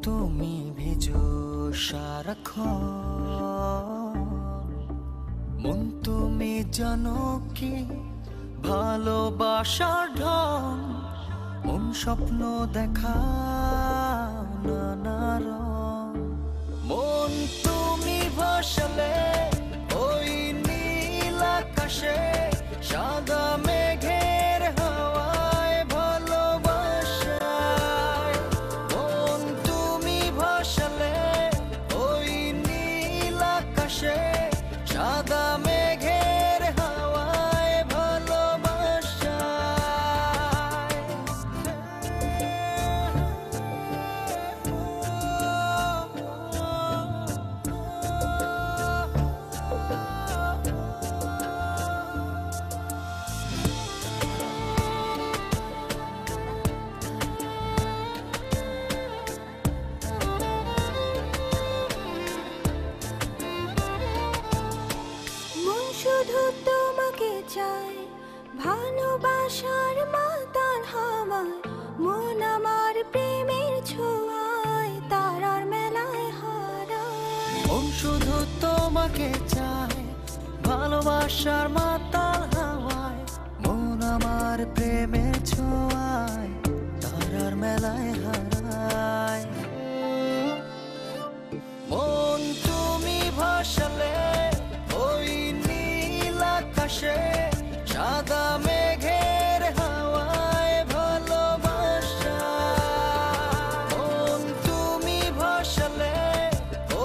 তুমি ভেজো সারাক্ষণ, মন তুমি জানো কি ভালোবাসার ঢং, মন স্বপ্ন দেখাও নানা রং। মন তুমি ভাসালে ওই নীল আকাশে, সাদা মেঘের হাওয়ায় ভালোবাসায়। মন তুমি ভাসালে ওই নীল আকাশে, সাদা মেঘের হাওয়ায় ভালোবাসায়। মন শুধু তোমাকে চায়, ভালোবাসার মাতাল হাওয়ায়, মন আমার প্রেমের ছোঁয়ায় তারার মেলায় হারায়। মন শুধু তোমাকে চায়, ভালোবাসার মাতাল হাওয়ায়, মন আমার প্রেমের ছোঁয়ায় তারার মেলায় হারায়। মন তুমি ভাসালে ওই নীল আকাশে, সাদা মেঘের হাওয়ায় ভালোবাসায়। মন তুমি ভাসালে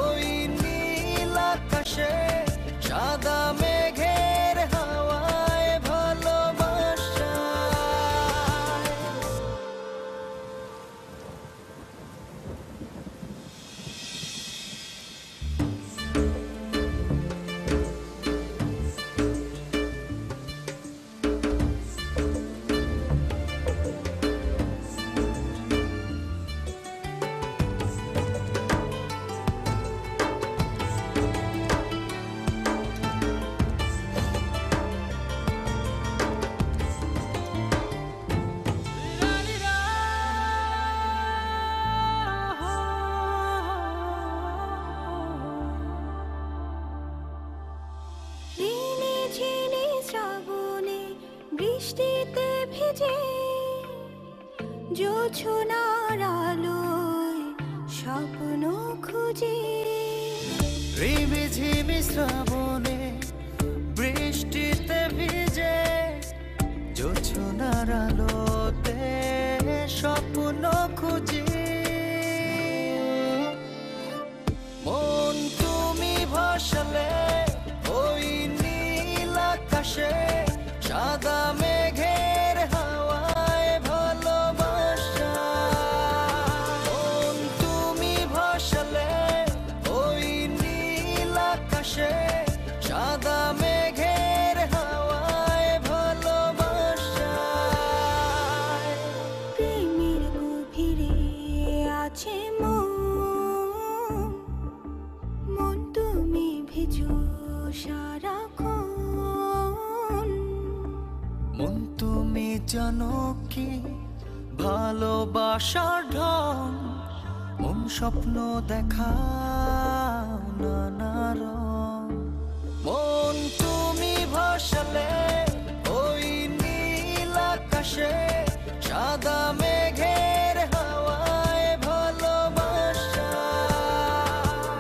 ওই নীল আকাশে, সাদা মেঘের হাওয়ায় ভালোবাসায়। ঋণে ঝিনে শ্রাবণে বৃষ্টিতে ভিজে, জোছনার আলোয় স্বপ্ন খুঁজে। রিমিঝিমি শ্রাবণে বৃষ্টিতে ভিজে, জোছনার আলোতে স্বপ্ন খুঁজি। মন তুমি ভাসালে ওই নীল আকাশে, সাদা মেঘের হাওয়ায় ভালোবাসায়। মন তুমি ভাসালে ওই নীল আকাশে, সাদা মেঘের হাওয়ায় ভালোবাসায়। প্রেমের গভীরে আছে মন, মন তুমি ভেজো সারাক্ষণ। মন তুমি জানো কি ভালোবাসার ঢং, মন স্বপ্ন দেখাও নানা রং। মন তুমি ভাসালে ওই নীল আকাশে, সাদা মেঘের হাওয়ায় ভালোবাসায়।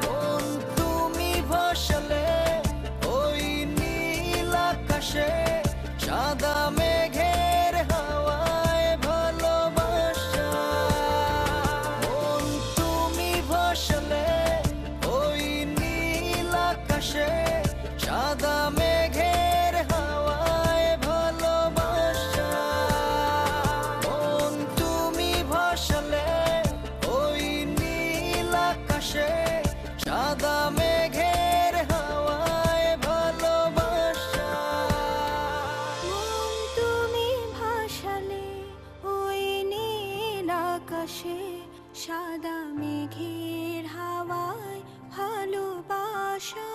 মন তুমি ভাসালে ওই নীল আকাশে, সাদা মেঘের হাওয়ায় ভালোবাসায়। মন তুমি ভাসালে ওই নীল আকাশে, সাদা মেঘের হাওয়ায় ভালোবাসায়। মন তুমি ভাসালে ওই নীল আকাশে, সাদা মেঘের হাওয়ায় ভালোবাসায়। মন তুমি ভাসালে ওই নীল আকাশে, সাদা মেঘের হাওয়ায় ভালোবাসা।